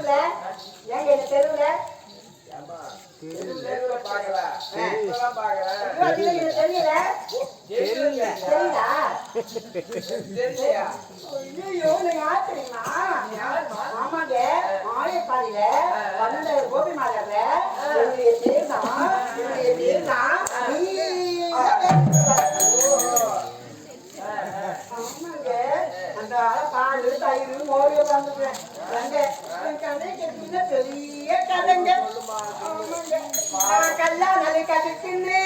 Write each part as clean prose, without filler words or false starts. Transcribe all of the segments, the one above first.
தெருவுல ஏங்க இந்த தெருவுல கோபி மாதர்ல அந்த பால் தயிர் மோரிய வந்துடுறேன் கதை கேட்டீங்கன்னா பெரிய கதைங்க கல்யாணம் கதைக்குன்னு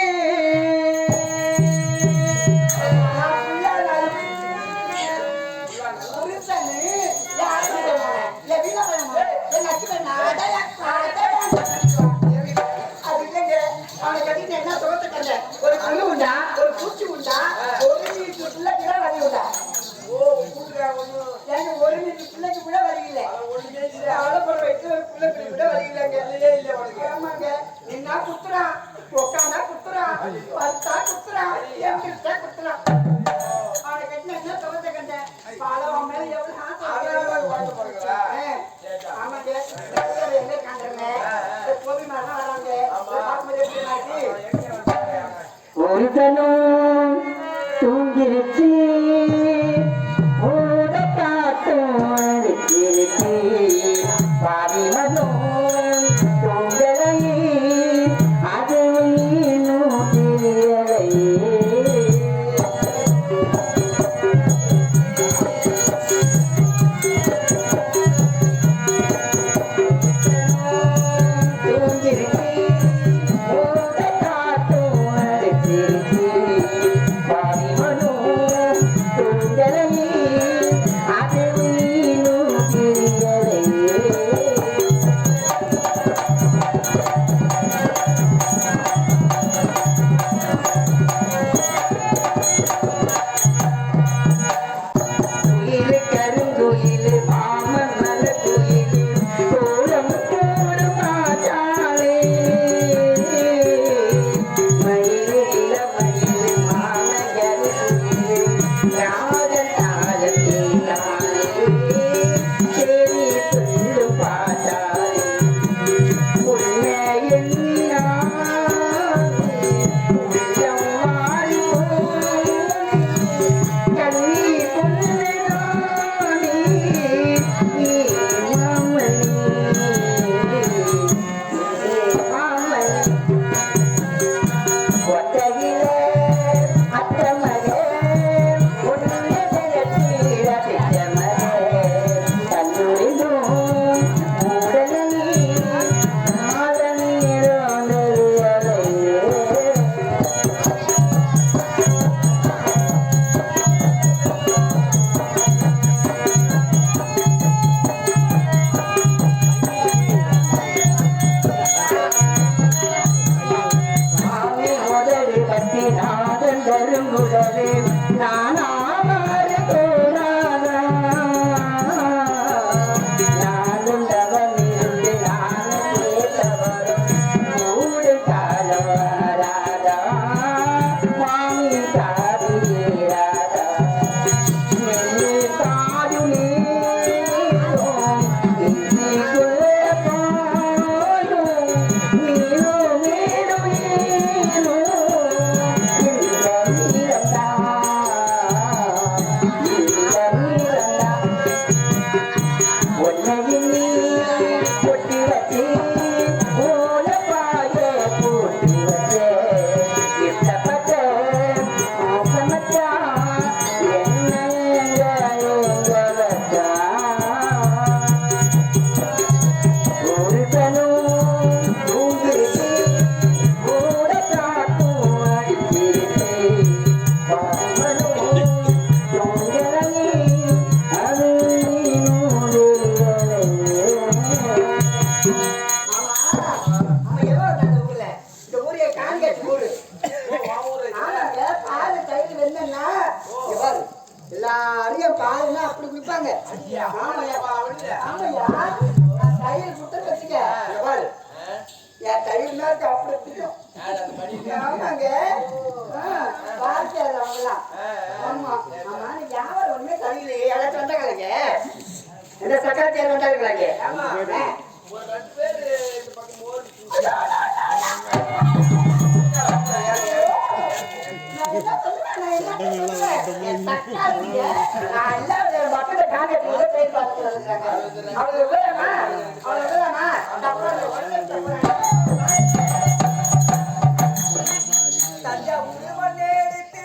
என்ன தோட்டக்கண்ட ஒரு கல்லு உண்டா ஒரு பூச்சி உண்டா ஒரு பிள்ளைக்கு வரி உண்டா ஒரு பிள்ளைக்கு கூட வரி இல்லை கூட வரி இல்லைங்க ஆமாங்க என்ன குத்துறான் உட்காந்தா குத்துறான் பத்தா குத்துறான் எங்கிட்ட குத்துறான் அவனை கட்டின என்ன தோட்டக்கண்ட பாலவா மேல எவ்வளவு ஆமாங்க எங்க காண்றேங்க கோபி மாதிரி வராங்க ஒருதனும் தூங்கிருச்சு ஓட காட்டும் பாரிமனும் தூங்கலையே அது எல்லாரையும் பாருன்னா அப்படி குடிப்பாங்க. ஆமாயா தயிர் குட்ட வச்சுக்க என் தயிர் மேற்கு அப்படி பிடிக்கும். ஆமாங்க பார்த்தாரு அவங்களாம். ஆமா ஆமா வியாபாரம் ஒண்ணுமே சரியில்லையே. எல்லாம் சொந்தக்காரங்க என்ன சக்கரை பேர் வந்தாங்க ஆமா. ஆ. ஒரு 2 பேரு இந்த பக்கம் மோர் நான் என்ன சொல்றேன்? என் தக்காளிங்க. நான் எல்லாம் என் பக்கத்துல காலை எடுத்து போய் பார்த்துட்டு இருக்காங்க. அவளுக்கு விடலாமா? அவளுக்கு விடலாமா? தஞ்சாவூர் மண்ணெடுத்து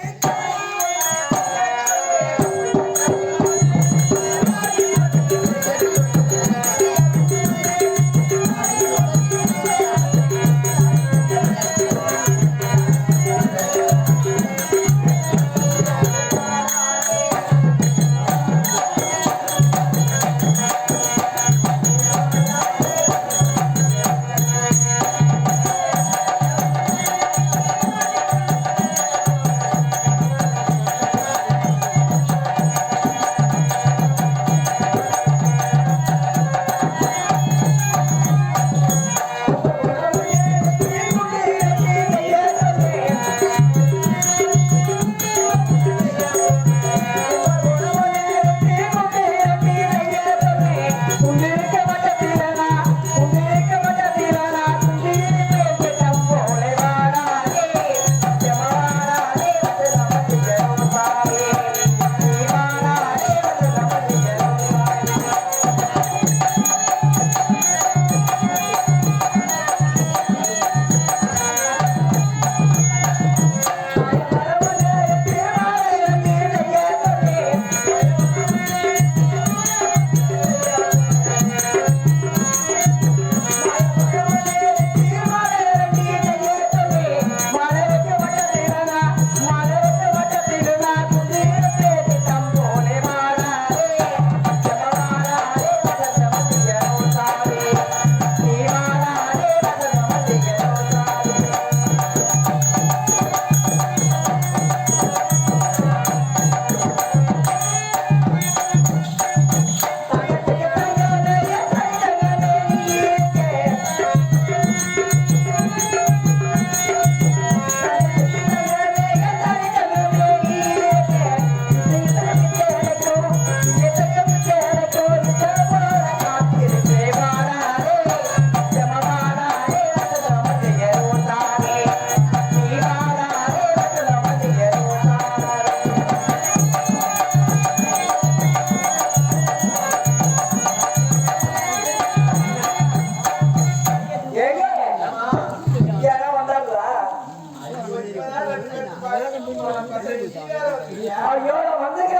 ஐயோ நான் வந்துங்க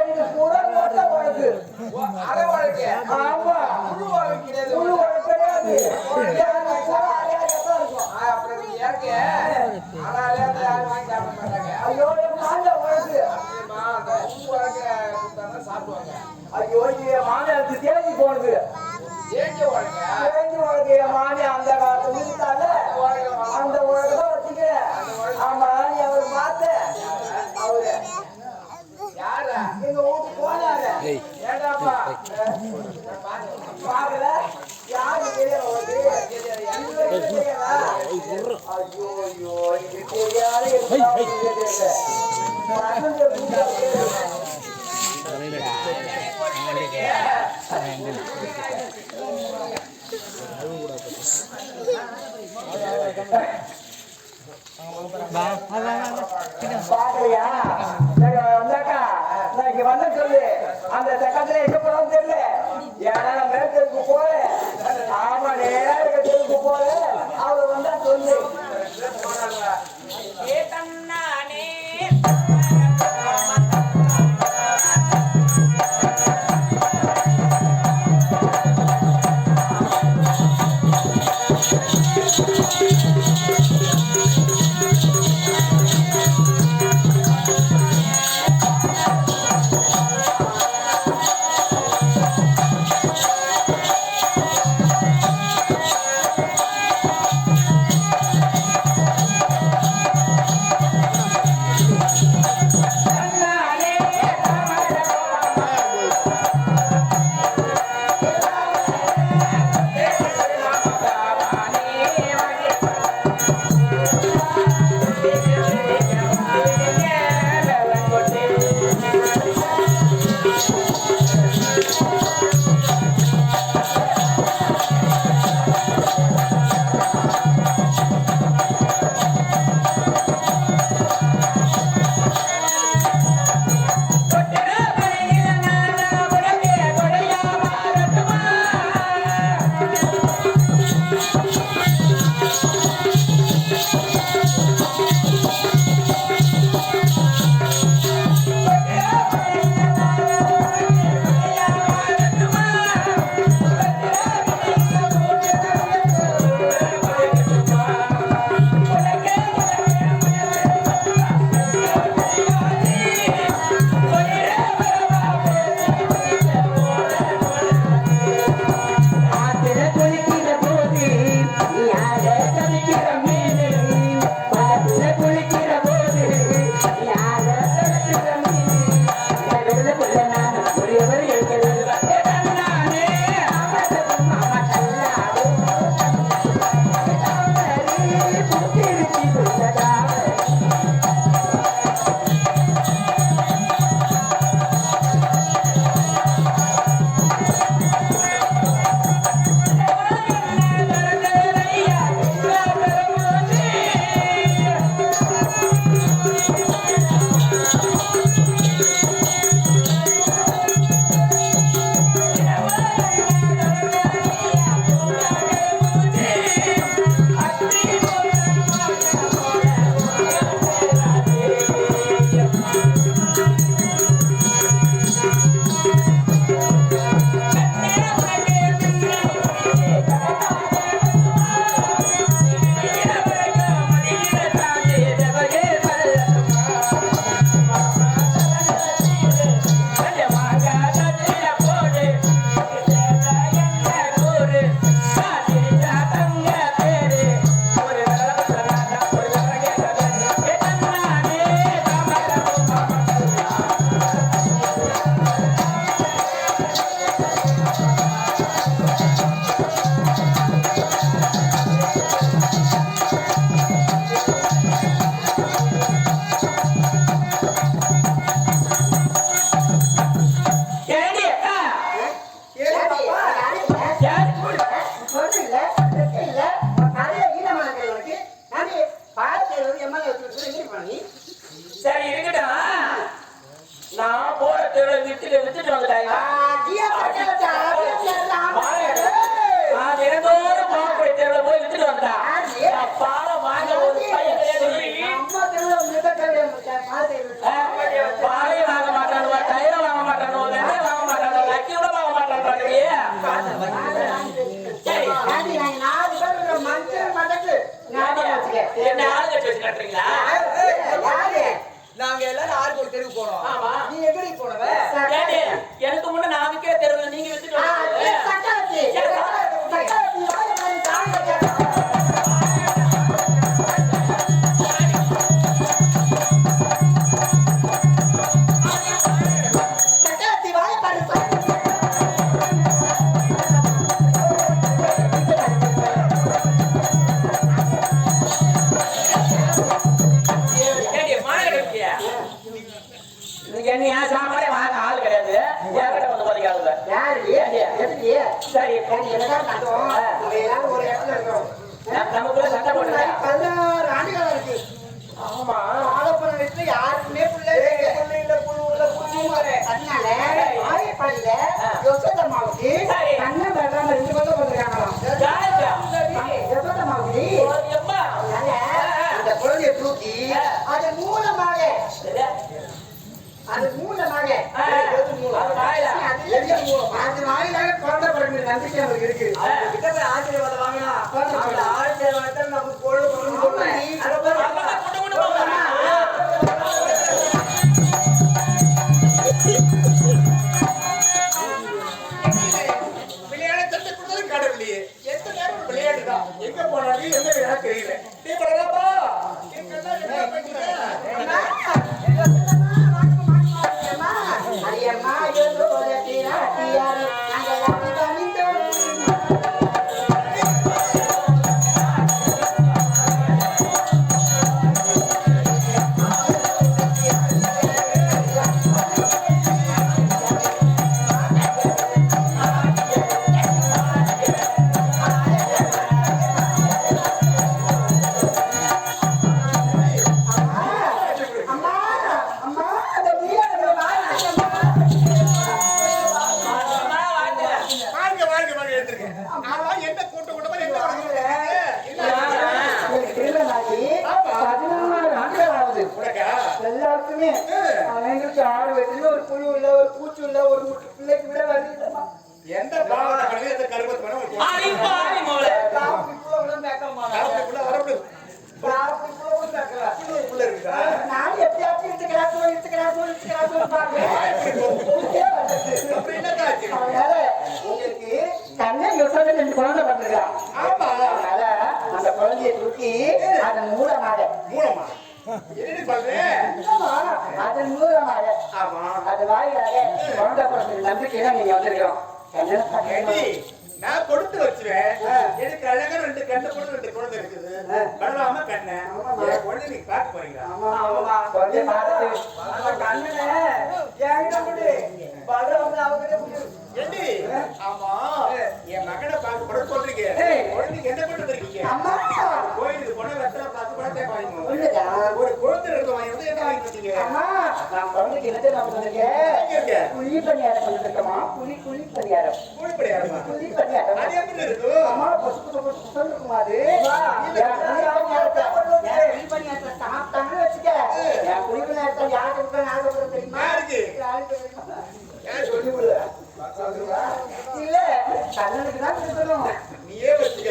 இது பூரா மொட்டை உனக்கு அரை வாழ்க்கை ஆமா முழு வாழ்க்கை கிடையாது. முழு உனக்கு கிடையாது இருக்கும் அப்புறம் நீ இறக்க ஆனாலே அந்த யாரும் வாங்கி சாப்பிட மாட்டாங்க. ஐயோ என் மாலை உனக்கு அப்படியேம்மா, அந்த முழு வாழ்க்கை கொடுத்தாங்கன்னா சாப்பிடுவாங்க. ஐயோ என் மாலை எடுத்து தேடி போனது ஏஞ்ச வாழ்க்கை தேடி உனக்கு என் மாலை அந்த காலத்துல இருந்தால அந்த உனக்கு தான் வச்சுக்கிறேன் ஆமா நீ அவர் பார்த்த அவரு யாரா எங்க வீட்டுக்கு போனாரு ஏடாப்பா பாக்கல யாரு தெரியும் அவருக்கு இதுவரைக்கும் தெரியாதா? ஐயோ ஐயோ இது தெரியாத பாக்கலையா சரி வந்தாக்கா நான் இங்க வந்த சொல்லு அந்த சக்கத்துல எங்க போறோம் தெரியல ஏன்னா நான் மேற்கு போறேன் ஆமா நேரா இருக்க தெருக்கு போறேன் அவரு வந்தா சொல்லு கட்டுறீங்களா? யாரு? நாங்க எல்லாரும் ஆறு கோடி தெருவுக்கு போனோம். ஆமா. நீ எங்கடி போனவ? ஏண்டி, எனக்கு முன்ன நான் விக்கிற தெருவுல நீங்க வித்துட்டு வந்தீங்க. சக்கரவர்த்தி வாயை பாரு, தாங்க கேட்கலாம். சக்கரவர்த்தி வாயை பாரு, ஏண்டி, மாநகர இருக்கியா? நீங்க என்ன ஏன் சாப்பாடே வாங்க ஆள் கிடையாது. என்கிட்ட வந்து பதிக்காதுல்ல. யாரு? எதுக்கு? சரி, எனக்காக நடுவோம். நம்ம எல்லாரும் ஒரு இடத்துல இருக்கோம். நமக்குள்ள சண்டை போட்டுங்க. 16 ஆண்டுகளா இருக்கு. ஆமா. ஆலப்புறம் வீட்டுல யாருக்குமே புள்ள இல்ல, அதனால ஆயப்பாடியில யசோதம்மாவுக்கு கண்ணன் பலராம 2 பேரும் வந்திருக்காங்களாம். யசோதம்மாவுக்கு எம்மா. அதனால அந்த குழந்தைய தூக்கி அதன் மூலமாக அது வாயிலாக குழந்தை பிறகு நம்பிக்கை அவருக்கு இருக்கு. கிட்ட போய் ஆசீர்வாதம் வாங்கினா அந்த ஆசீர்வாதத்தை நமக்கு கொடு கொடு கடவுளையே எந்த நேரம் விளையாட்டு தான். எங்க போனாலும் எந்த நேரம் தெரியல. நீ பரவாயில்லப்பா. அரியம்மா யோசோ தீரா தீயாரு நாங்க தனிந்தோம். எல்லாருக்குமே எங்களுக்கு 6 வயசுல ஒரு புழு இல்ல, ஒரு பூச்சி இல்ல, ஒரு முட்டை பிள்ளைக்கு விட வரல. எந்த பாவத்தை எந்த கருமத்தை ஆடி பாடி மோளே. நான் எப்பயாச்சும் இழுத்துக்கிறாசோ அதனால உங்களுக்கு கண்ணை யோசனை 2 குழந்தை பண்ணிருக்கான். அதனால அந்த குழந்தைய தூக்கி அதன் மூலமாக அதன் மூலமாக அது வாயிலாக குழந்தை பிறந்த நம்பிக்கையில நீங்க வந்திருக்கிறோம். நான் கொடுத்து வச்சுவேன். எனக்கு அழகா 2 கண்ணு கூட 2 குழந்தை இருக்குது. பரவாம கண்ணு குழந்தை நீங்க பார்க்க போறீங்களா? ஆமா என் மகனை பார்க்க கூட சொல்றீங்க. குழந்தைக்கு என்ன கொண்டு வந்திருக்கீங்க? கோயிலுக்கு போன வெத்தலை பார்த்து குழந்தை வாங்கி ஒரு குழந்தை இருக்கு வாங்கி வந்து என்ன வாங்கி வந்தீங்க? குழந்தைக்கு என்ன புளி பணியாரம் பண்ணிருக்கோமா? புளி பணியாரம் புளி பணியாரம் அது எப்படி இருக்கு? அம்மா பொசுக்கு இருக்குமா? அது புளி பணியாரத்தை சாப்பிட்டாங்கன்னு வச்சுக்க. என் புளி பணியாரத்தை யாருக்கு ஞாபகம் தெரியுமா? இல்ல கண்ணனுக்கு தான் கொடுக்கணும். நீயே வச்சுக்க.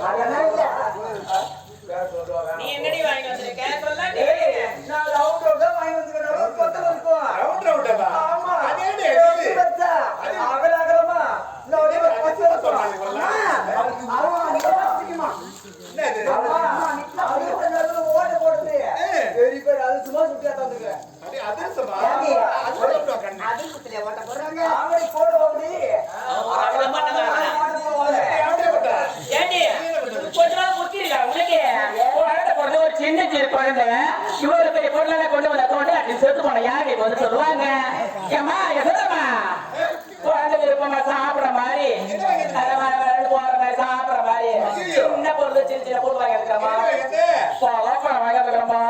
அதெல்லாம் இல்ல. நீ என்னடி வாங்கி வந்திருக்க? சொல்லாடி. நான் ரவுண்ட் ரவுண்டா வாங்கி வந்துக்கிறேன். கொத்தல இருக்கும். ரவுண்ட் ரவுண்டா? ஆமா. அதேடி. அது அகலமா. இந்த ஒரே கொத்தல சொன்னாங்க. அவன் நிக்க வச்சுக்குமா? என்னது? அவன் நிக்க அது ஓட போடுது. Very good. அது சும்மா சுத்தியா தந்துங்க. அது சமா. அது சொல்லுடா கண்ணு. அது சுத்தியா ஓட்ட போறாங்க. அவரை போடு ஓடி. அவங்கள பண்ணாங்க. அப்படியே போட்டா. ஏண்டி? கொஞ்ச நாள் முத்திரல உனக்கு. குழந்தை பொறந்த ஒரு சின்ன குழந்தை இவ்வளவு பெரிய பொருளால கொண்டு வந்த கொண்டு அப்படி செத்து போன யாரு வந்து சொல்லுவாங்க. ஏமா எதமா குழந்தை விருப்பமா சாப்பிடுற மாதிரி போற மாதிரி சாப்பிடுற மாதிரி சின்ன பொருள் சின்ன பொருள் வாங்கி இருக்கிறமா பழப்பழம் வாங்கி இருக்கிறமா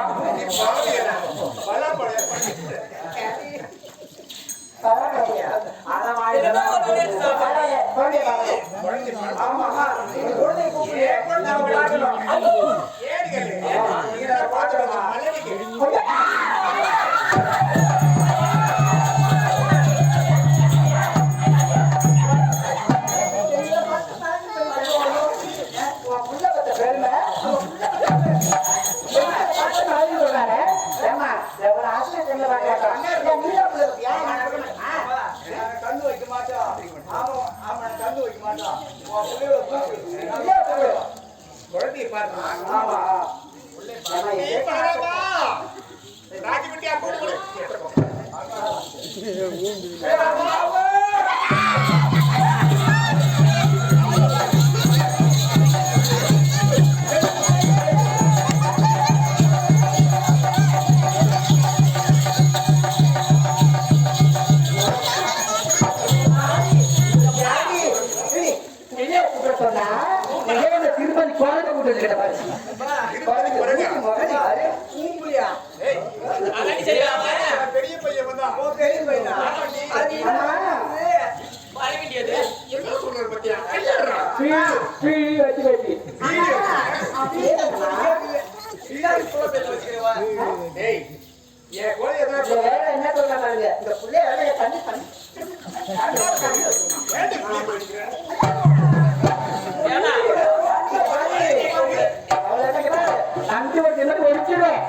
பெருமை குழந்தைய பாருங்க. ஆமா ஏய், பலராமா. ராஜகுட்டியா போடு போடு. திருப்பதி குழந்தை கூட்டு இது பாருங்க. பூங்குழியா ஏய், அதடி சரியாம பெரிய பையன் வந்தான். பெரிய பையனா அது என்ன வர வேண்டியது என்ன சொல்றது பத்தியா? கையேறா. வச்சு வச்சு ஏய், என் கோழி எதனா வேற என்ன சொல்றாங்க இந்த புள்ளைய வேலைய தண்ணி தண்ணி ஏண்டி புள்ளி போயிருக்கிற? ஏன்னா அஞ்சு ஒரு தினத்துக்கு ஒழிச்சிடுவேன்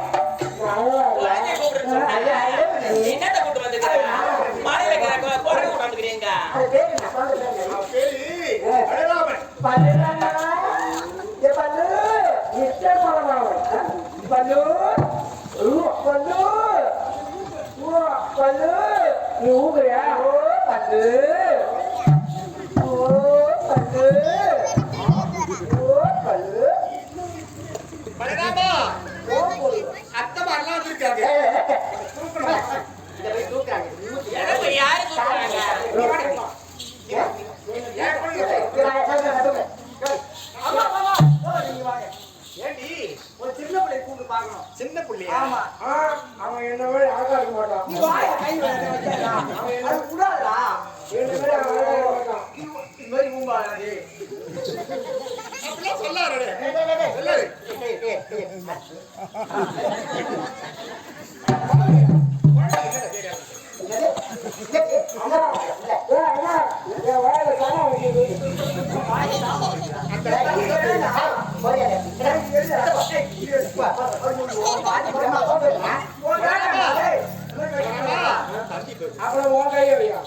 என்னத்தை கூட்டு வந்துக்கிறேன் மழையில குறை கூட்டு வந்துக்கிறீங்க அவன் பேரு பலராமன். நீ ஊகுறியா ஓ பல்லு ஓ பல்லு ஓ பல்லு பலராமா, அத்தை மாதிரிலாம் வந்திருக்காங்க. தூக்கணும். எனக்கு யாரு கூப்பிடுறாங்க நீ வாடா. ஏன் கோழி? ஏண்டி ஒரு சின்ன பிள்ளை கூப்பிட்டு பார்க்கணும் சின்ன புள்ளியா? ஆமா. அவன் என்ன மாதிரி அழகா இருக்க மாட்டான். நீ வாய கை வச்சா அது கூடாதா என்ன மாதிரி அழகா இருக்க மாட்டான். இது மாதிரி கூம்பாது அப்படிலாம் சொல்லாரு. சொல்லாரு. அப்புறம் உன் கையை வையா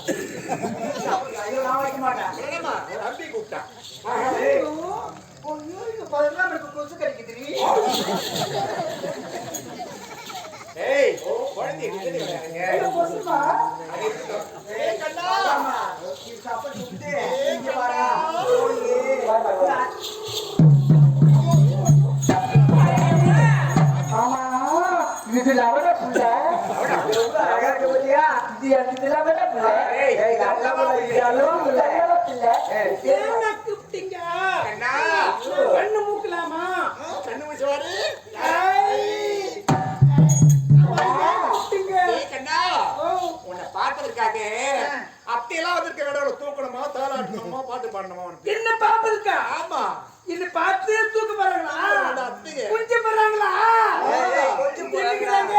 நான் வைக்க மாட்டேன் பலராமா, தம்பி கூப்பிட்டான். கொசு கடிக்குது ஏய், குழந்தை கிட்ட விளையாடுங்க. கொசுமா அது இருக்கட்டும். ஏய், கண்ணா. இது லவட புள்ள அழகா இருக்கு பாத்தியா இது லவட புள்ள ஏய், நல்ல புள்ள என்ன கூப்பிட்டீங்க? கண்ணா. கண்ணு மூக்கலாமா கண்ணு மூச்சுவாரு. ஏய், கண்ணா. உன்னை பார்ப்பதற்காக அத்தையெல்லாம் வந்திருக்க வேடம் தூக்கணுமா தாளாட்டணுமா பாட்டு பாடணுமா உனக்கு? என்ன பாப்பதுக்கா ஆமா, இது பார்த்து தூக்க போறாங்களா அந்த அத்தைய கொஞ்சம் போறாங்களா கொஞ்சம் போறாங்க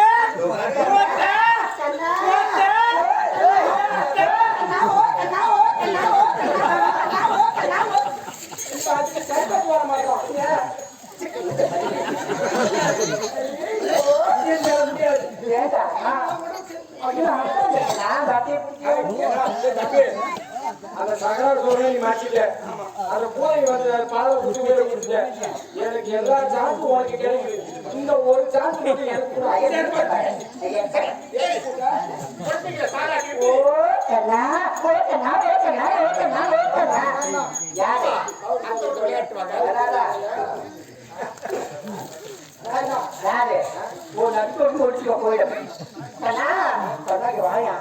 அந்த சகல சோழனை நீ மாற்றிட்ட அந்த பூனை வந்து பாலை குடிச்சு உயிரை குடிச்ச எனக்கு எல்லா சான்ஸும் உனக்கு கிடைக்குது இந்த ஒரு சான்ஸ் மட்டும் எனக்கு கொடு. ஏய், குழந்தைங்களை தாளாட்டி ஓ கண்ணா ஓ கண்ணா ஓ கண்ணா ஓ கண்ணா ஓ கண்ணா யாரு அத்தோட விளையாட்டுவாங்க. யாரு ஓ நட்டு வந்து ஒடிச்சுக்கோ போயிடும் கண்ணா கண்ணாக்கு வாயா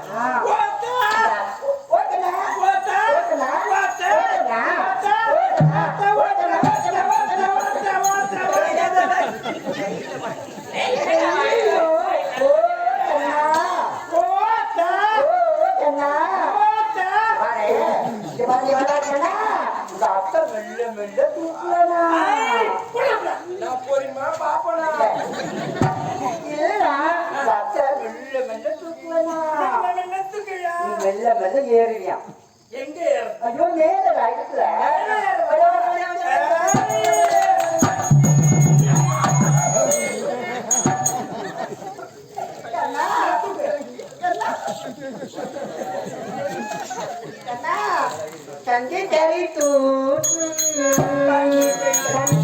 ஓ கண்ணா ஓ கண்ணா ஓ கண்ணா ஓ கண்ணா ஓ கண்ணா நான் போறீமா பாப்பனா மெல்ல மெல்ல ஏறியா எங்க ஐயோ நேர இடத்துல தங்கி கறி தூ தண்ணி